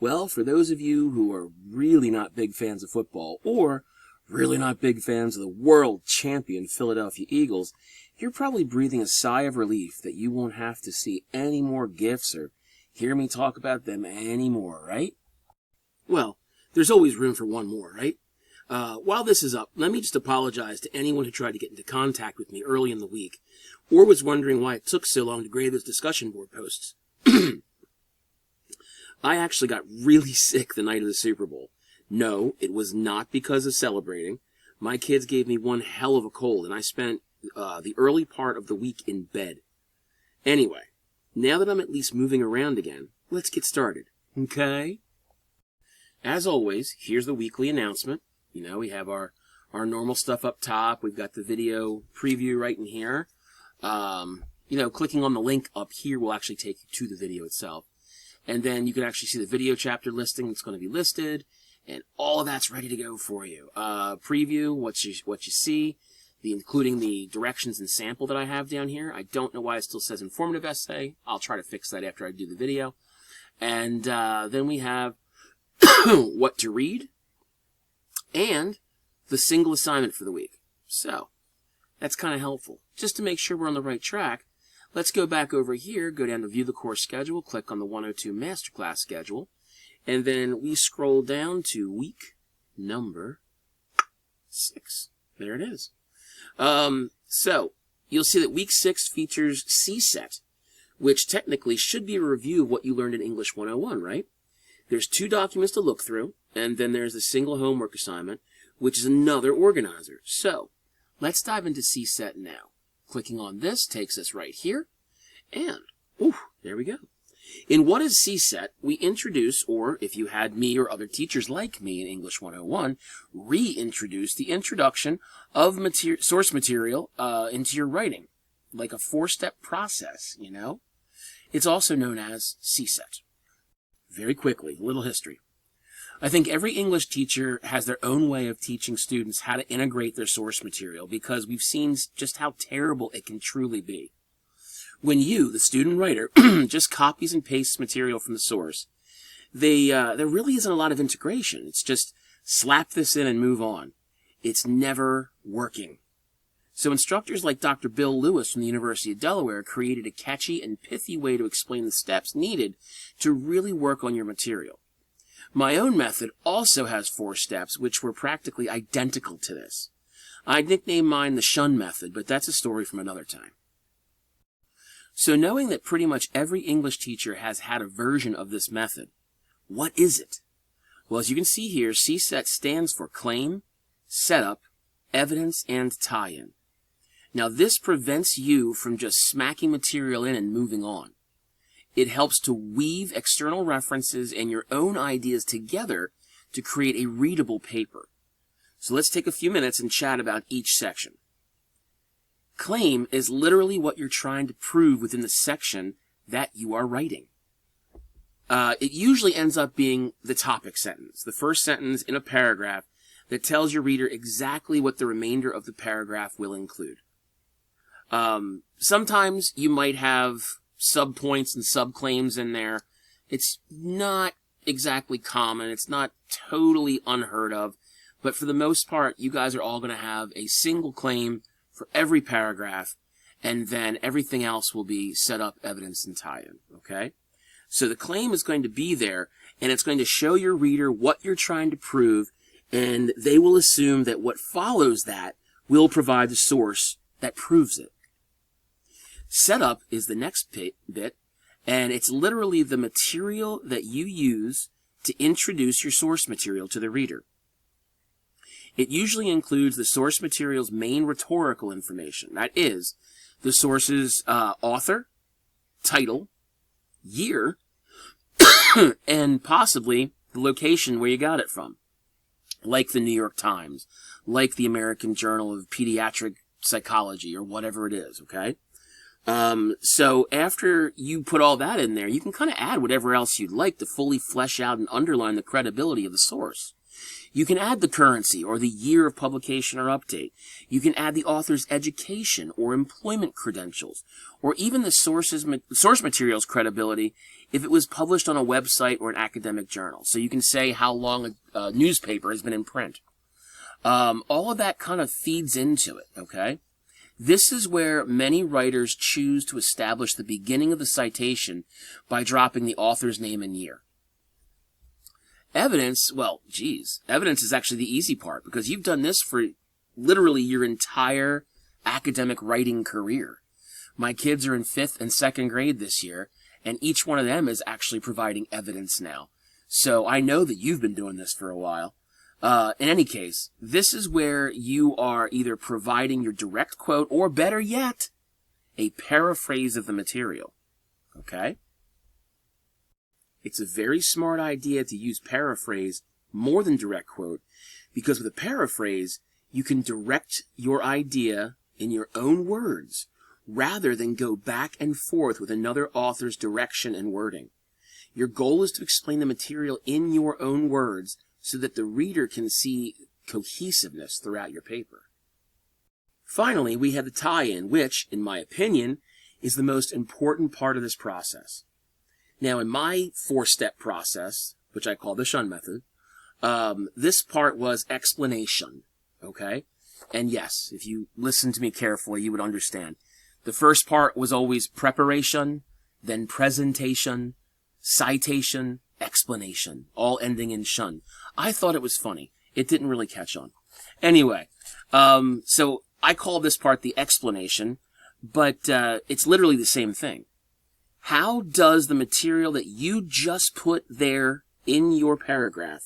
Well, for those of you who are really not big fans of football, or really not big fans of the world champion Philadelphia Eagles, you're probably breathing a sigh of relief that you won't have to see any more GIFs or hear me talk about them anymore, right? Well, there's always room for one more, right? While this is up, let me just apologize to anyone who tried to get into contact with me early in the week, or was wondering why it took so long to grade those discussion board posts. I actually got really sick the night of the Super Bowl. No, it was not because of celebrating. My kids gave me one hell of a cold, and I spent the early part of the week in bed. Anyway, now that I'm at least moving around again, let's get started, okay? As always, here's the weekly announcement. You know, we have our normal stuff up top. We've got the video preview right in here. Clicking on the link up here will actually take you to the video itself. And then you can actually see the video chapter listing that's going to be listed, and all of that's ready to go for you. Preview, what you see, including the directions and sample that I have down here. I don't know why it still says informative essay. I'll try to fix that after I do the video. And then we have what to read, and the single assignment for the week. So, that's kind of helpful. Just to make sure we're on the right track, let's go back over here, go down to View the Course Schedule, click on the 102 Masterclass Schedule, and then we scroll down to week number 6. There it is. So, you'll see that week 6 features CSET, which technically should be a review of what you learned in English 101, right? There's 2 documents to look through, and then there's the single homework assignment, which is another organizer. So, let's dive into CSET now. Clicking on this takes us right here, and, there we go. In What is CSET, we introduce, or if you had me or other teachers like me in English 101, reintroduce the introduction of source material into your writing, like a 4-step process, you know? It's also known as CSET. Very quickly, a little history. I think every English teacher has their own way of teaching students how to integrate their source material, because we've seen just how terrible it can truly be. When you, the student writer, just copies and pastes material from the source, there really isn't a lot of integration. It's just slap this in and move on. It's never working. So instructors like Dr. Bill Lewis from the University of Delaware created a catchy and pithy way to explain the steps needed to really work on your material. My own method also has 4 steps, which were practically identical to this. I nicknamed mine the Shun method, but that's a story from another time. So knowing that pretty much every English teacher has had a version of this method, what is it? Well, as you can see here, CSET stands for Claim, Setup, Evidence, and Tie-in. Now, this prevents you from just smacking material in and moving on. It helps to weave external references and your own ideas together to create a readable paper. So let's take a few minutes and chat about each section. Claim is literally what you're trying to prove within the section that you are writing. It usually ends up being the topic sentence, the first sentence in a paragraph that tells your reader exactly what the remainder of the paragraph will include. Sometimes you might have subpoints and subclaims in there. It's not exactly common. It's not totally unheard of. But for the most part, you guys are all going to have a single claim for every paragraph, and then everything else will be set up, evidence, and tie-in, okay? So the claim is going to be there, and it's going to show your reader what you're trying to prove, and they will assume that what follows that will provide the source that proves it. Setup is the next bit, and it's literally the material that you use to introduce your source material to the reader. It usually includes the source material's main rhetorical information. That is, the source's author, title, year, and possibly the location where you got it from, like the New York Times, like the American Journal of Pediatric Psychology, or whatever it is, okay? So after you put all that in there, you can kind of add whatever else you'd like to fully flesh out and underline the credibility of the source. You can add the currency or the year of publication or update. You can add the author's education or employment credentials, or even the source material's credibility if it was published on a website or an academic journal. So you can say how long a newspaper has been in print. All of that kind of feeds into it, okay? This is where many writers choose to establish the beginning of the citation by dropping the author's name and year. Evidence, well, geez, evidence is actually the easy part because you've done this for literally your entire academic writing career. My kids are in 5th and 2nd grade this year, and each one of them is actually providing evidence now. So I know that you've been doing this for a while. In any case, this is where you are either providing your direct quote or, better yet, a paraphrase of the material. Okay? It's a very smart idea to use paraphrase more than direct quote, because with a paraphrase, you can direct your idea in your own words, rather than go back and forth with another author's direction and wording. Your goal is to explain the material in your own words so that the reader can see cohesiveness throughout your paper. Finally, we have the tie-in, which, in my opinion, is the most important part of this process. Now, in my 4-step process, which I call the Shun method, this part was explanation, okay? And yes, if you listen to me carefully, you would understand. The first part was always preparation, then presentation, citation, explanation, all ending in shun. I thought it was funny. It didn't really catch on. Anyway, so I call this part the explanation, but it's literally the same thing. How does the material that you just put there in your paragraph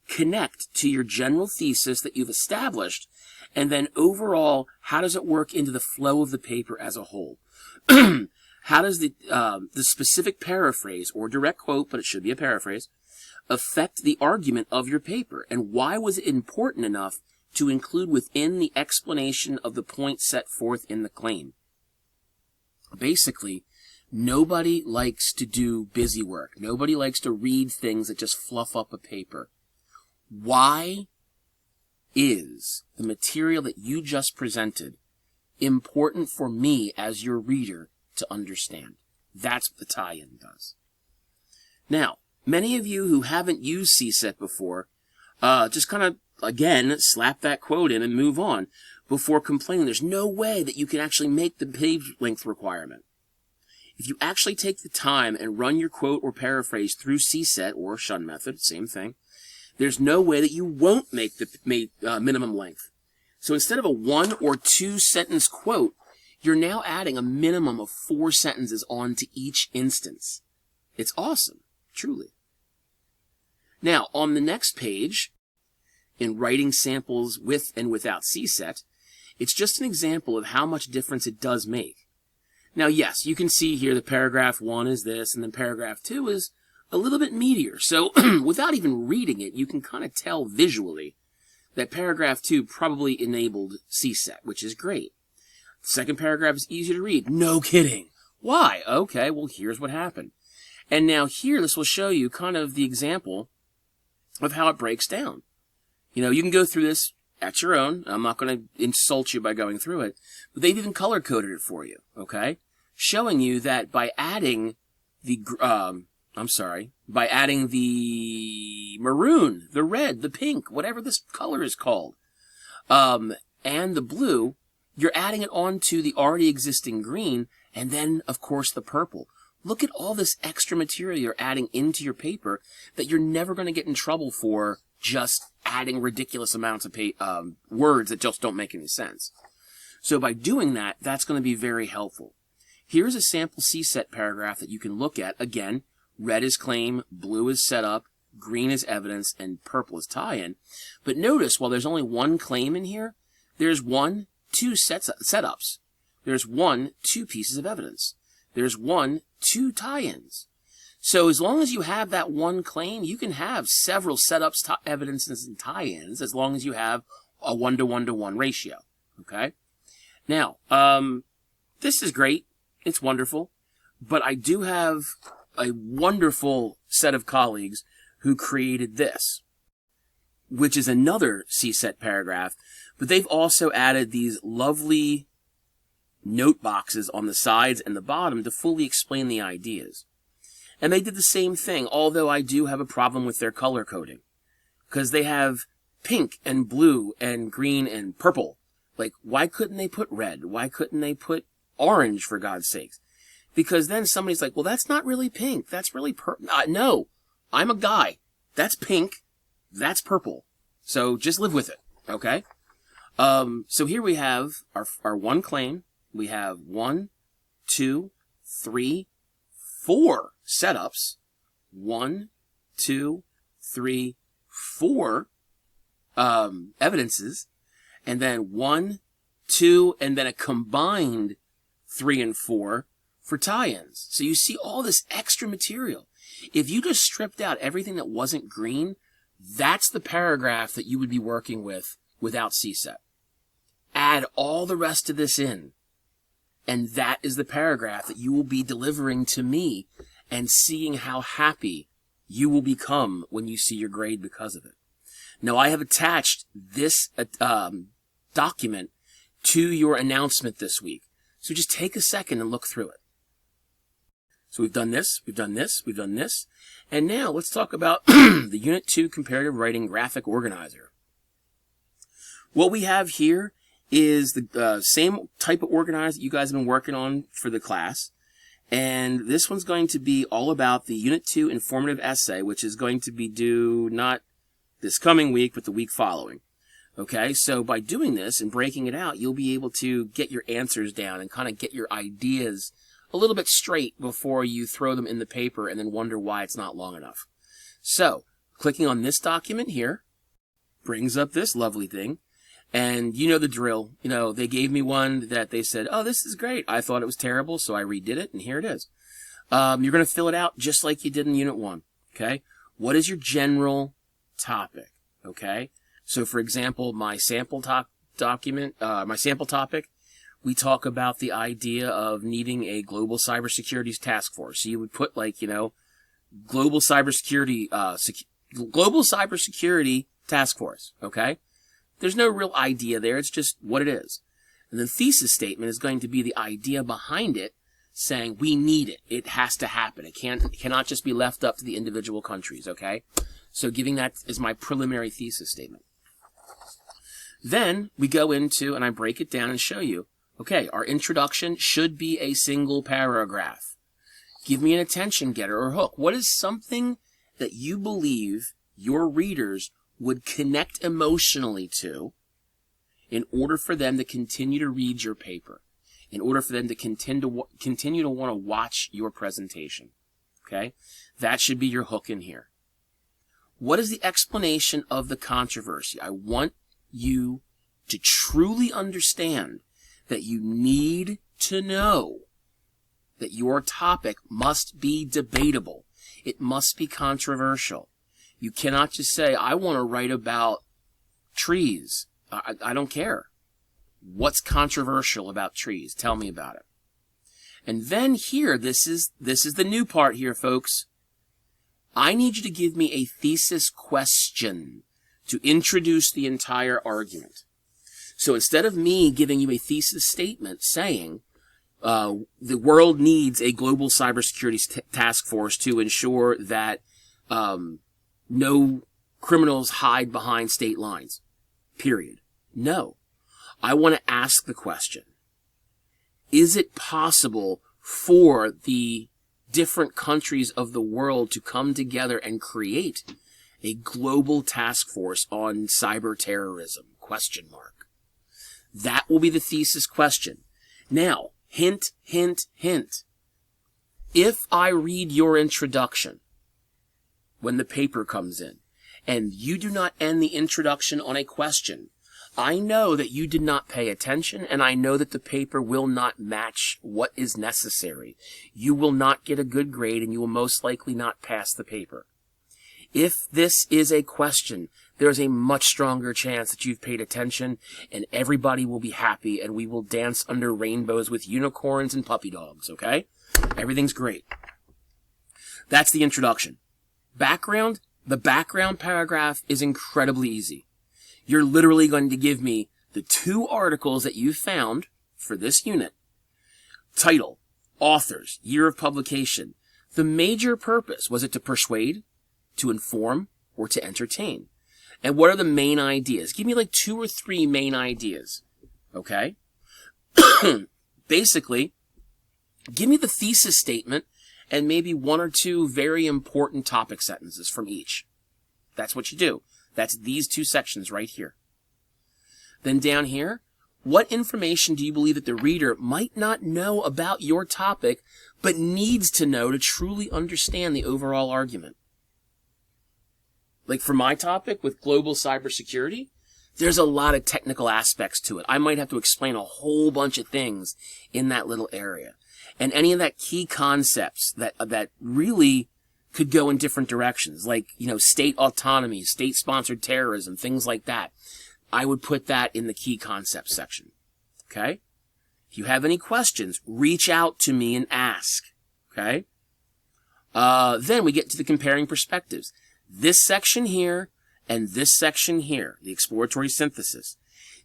connect to your general thesis that you've established, and then overall, how does it work into the flow of the paper as a whole? How does the specific paraphrase, or direct quote, but it should be a paraphrase, affect the argument of your paper? And why was it important enough to include within the explanation of the point set forth in the claim? Basically, nobody likes to do busy work. Nobody likes to read things that just fluff up a paper. Why is the material that you just presented important for me as your reader to understand? That's what the tie-in does. Now, many of you who haven't used CSET before, just kind of, again, slap that quote in and move on before complaining. There's no way that you can actually make the page length requirement. If you actually take the time and run your quote or paraphrase through CSET or Shun method, same thing, there's no way that you won't make the minimum length. So instead of a 1 or 2 sentence quote, you're now adding a minimum of 4 sentences onto each instance. It's awesome, truly. Now, on the next page, in writing samples with and without CSET, it's just an example of how much difference it does make. Now, yes, you can see here the paragraph 1 is this, and then paragraph 2 is a little bit meatier. So without even reading it, you can kind of tell visually that paragraph 2 probably enabled CSET, which is great. The second paragraph is easier to read. No kidding. Why? Okay, well, here's what happened. And now here, this will show you kind of the example of how it breaks down. You know, you can go through this at your own. I'm not going to insult you by going through it, but they've even color-coded it for you, okay? Showing you that by adding the, by adding the maroon, the red, the pink, whatever this color is called, and the blue, you're adding it onto the already existing green, and then, of course, the purple. Look at all this extra material you're adding into your paper that you're never going to get in trouble for just adding ridiculous amounts of words that just don't make any sense. So by doing that, that's going to be very helpful. Here's a sample CSET paragraph that you can look at. Again, red is claim, blue is setup, green is evidence, and purple is tie-in. But notice, while there's only one claim in here, there's 1, 2 setups. There's 1, 2 pieces of evidence. There's 1, 2 tie-ins. So as long as you have that one claim, you can have several setups, evidences, and tie-ins as long as you have a 1-to-1-to-1 ratio. Okay? Now, this is great. It's wonderful. But I do have a wonderful set of colleagues who created this. which is another CSET paragraph, but they've also added these lovely note boxes on the sides and the bottom to fully explain the ideas. And they did the same thing, although I do have a problem with their color coding, because they have pink and blue and green and purple. Like, why couldn't they put red? Why couldn't they put orange, for God's sakes? Because then somebody's like, well, that's not really pink. That's really purple. No, I'm a guy. That's pink. That's purple. So just live with it, okay? So here we have our one claim. We have 1, 2, 3, 4 setups. 1, 2, 3, 4 evidences. And then 1, 2, and then a combined 3 and 4 for tie-ins. So you see all this extra material. If you just stripped out everything that wasn't green, that's the paragraph that you would be working with without CSET. Add all the rest of this in, and that is the paragraph that you will be delivering to me and seeing how happy you will become when you see your grade because of it. Now, I have attached this document to your announcement this week. So just take a second and look through it. So we've done this, we've done this, we've done this. And now let's talk about the Unit 2 Comparative Writing Graphic Organizer. What we have here is the same type of organizer that you guys have been working on for the class. And this one's going to be all about the Unit 2 Informative Essay, which is going to be due not this coming week, but the week following. Okay, so by doing this and breaking it out, you'll be able to get your answers down and kind of get your ideas a little bit straight before you throw them in the paper and then wonder why it's not long enough. So, clicking on this document here brings up this lovely thing. And you know the drill. You know, they gave me one that they said, oh, this is great. I thought it was terrible, so I redid it, and here it is. You're going to fill it out just like you did in Unit 1. Okay? What is your general topic? Okay? So, for example, my sample my sample topic, we talk about the idea of needing a global cybersecurity task force. So you would put, like, you know, global cybersecurity task force. Okay? There's no real idea there. It's just what it is. And the thesis statement is going to be the idea behind it, saying we need it. It has to happen. It cannot just be left up to the individual countries. Okay? So giving that is my preliminary thesis statement. Then we go into, and I break it down and show you, okay, our introduction should be a single paragraph. Give me an attention getter or hook. What is something that you believe your readers would connect emotionally to in order for them to continue to read your paper, in order for them to continue to want to watch your presentation? Okay? That should be your hook in here. What is the explanation of the controversy? I want you to truly understand that you need to know that your topic must be debatable. It must be controversial. You cannot just say, I want to write about trees. I don't care. What's controversial about trees? Tell me about it. And then here, this is the new part here, folks. I need you to give me a thesis question to introduce the entire argument. So instead of me giving you a thesis statement saying the world needs a global cybersecurity task force to ensure that no criminals hide behind state lines, period. No. I want to ask the question, is it possible for the different countries of the world to come together and create a global task force on cyber terrorism? ? That will be the thesis question. Now, hint, hint, hint. If I read your introduction when the paper comes in, and you do not end the introduction on a question, I know that you did not pay attention, and I know that the paper will not match what is necessary. You will not get a good grade, and you will most likely not pass the paper. If this is a question, there's a much stronger chance that you've paid attention, and everybody will be happy, and we will dance under rainbows with unicorns and puppy dogs, okay? Everything's great. That's the introduction. Background, The background paragraph is incredibly easy. You're literally going to give me the 2 articles that you found for this unit. Title, authors, year of publication. The major purpose, was it to persuade, to inform, or to entertain? And what are the main ideas? Give me like 2 or 3 main ideas. Okay? Basically, give me the thesis statement and maybe 1 or 2 very important topic sentences from each. That's what you do. That's these 2 sections right here. Then down here, what information do you believe that the reader might not know about your topic, but needs to know to truly understand the overall argument? Like for my topic with global cybersecurity, there's a lot of technical aspects to it. I might have to explain a whole bunch of things in that little area. And any of that key concepts that really could go in different directions, like, state autonomy, state-sponsored terrorism, things like that. I would put that in the key concepts section. Okay? If you have any questions, reach out to me and ask. Okay? Then we get to the comparing perspectives. This section here and this section here, the exploratory synthesis.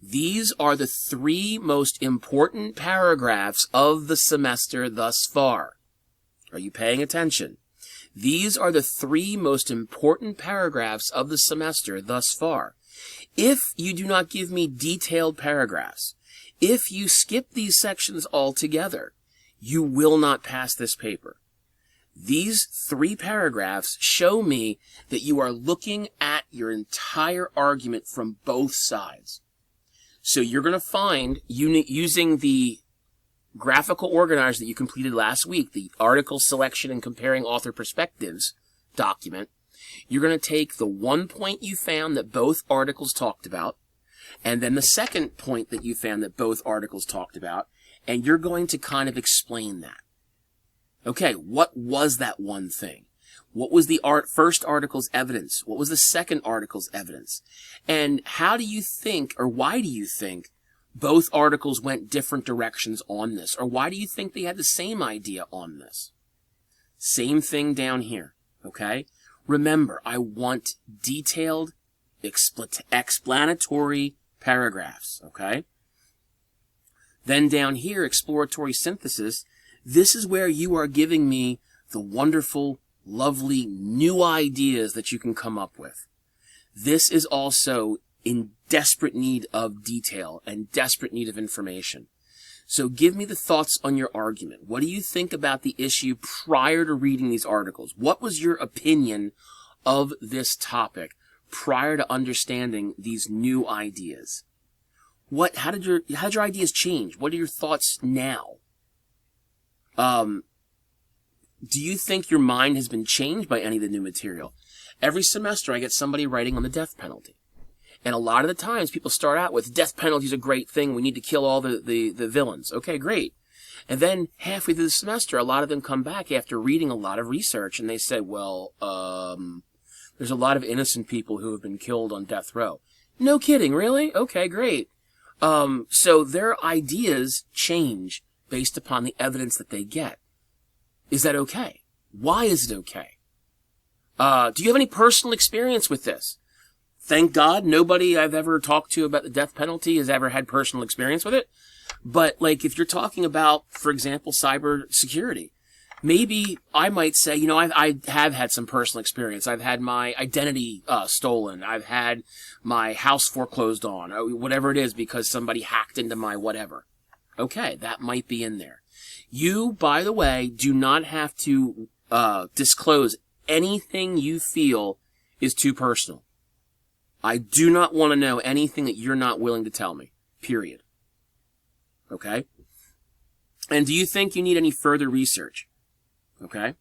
These are the 3 most important paragraphs of the semester thus far. Are you paying attention? These are the 3 most important paragraphs of the semester thus far. If you do not give me detailed paragraphs, if you skip these sections altogether, you will not pass this paper. These 3 paragraphs show me that you are looking at your entire argument from both sides. So you're going to find, using the graphical organizer that you completed last week, the article selection and comparing author perspectives document, you're going to take the 1 point you found that both articles talked about, and then the second point that you found that both articles talked about, and you're going to kind of explain that. Okay, what was that one thing? What was the first article's evidence? What was the second article's evidence? And how do you think, or why do you think, both articles went different directions on this? Or why do you think they had the same idea on this? Same thing down here, okay? Remember, I want detailed, explanatory paragraphs, okay? Then down here, exploratory synthesis, this is where you are giving me the wonderful, lovely, new ideas that you can come up with. This is also in desperate need of detail and desperate need of information. So give me the thoughts on your argument. What do you think about the issue prior to reading these articles? What was your opinion of this topic prior to understanding these new ideas? How did your ideas change? What are your thoughts now? Do you think your mind has been changed by any of the new material? Every semester I get somebody writing on the death penalty. And a lot of the times people start out with, death penalty is a great thing, we need to kill all the villains. Okay, great. And then halfway through the semester, a lot of them come back after reading a lot of research and they say, well, there's a lot of innocent people who have been killed on death row. No kidding, really? Okay, great. So their ideas change based upon the evidence that they get. Is that okay? Why is it okay? Do you have any personal experience with this? Thank God nobody I've ever talked to about the death penalty has ever had personal experience with it. But like if you're talking about, for example, cyber security, maybe I might say, I have had some personal experience. I've had my identity stolen. I've had my house foreclosed on, or whatever it is, because somebody hacked into my whatever. Okay, that might be in there. You, by the way, do not have to disclose anything you feel is too personal. I do not want to know anything that you're not willing to tell me, period. Okay? And do you think you need any further research? Okay?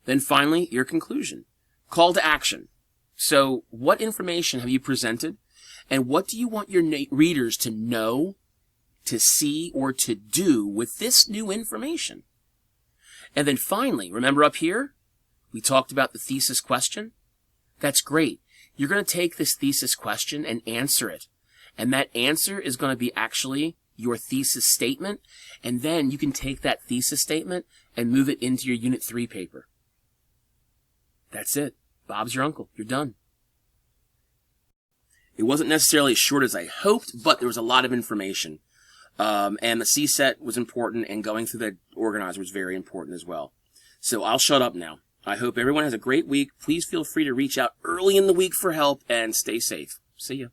Then finally, your conclusion. Call to action. So, what information have you presented? And what do you want your readers to know, to see, or to do with this new information? And then finally, remember up here, we talked about the thesis question? That's great. You're going to take this thesis question and answer it. And that answer is going to be actually your thesis statement. And then you can take that thesis statement and move it into your Unit 3 paper. That's it. Bob's your uncle. You're done. It wasn't necessarily as short as I hoped, but there was a lot of information. And the CSET was important, and going through the organizer was very important as well. So I'll shut up now. I hope everyone has a great week. Please feel free to reach out early in the week for help, and stay safe. See ya.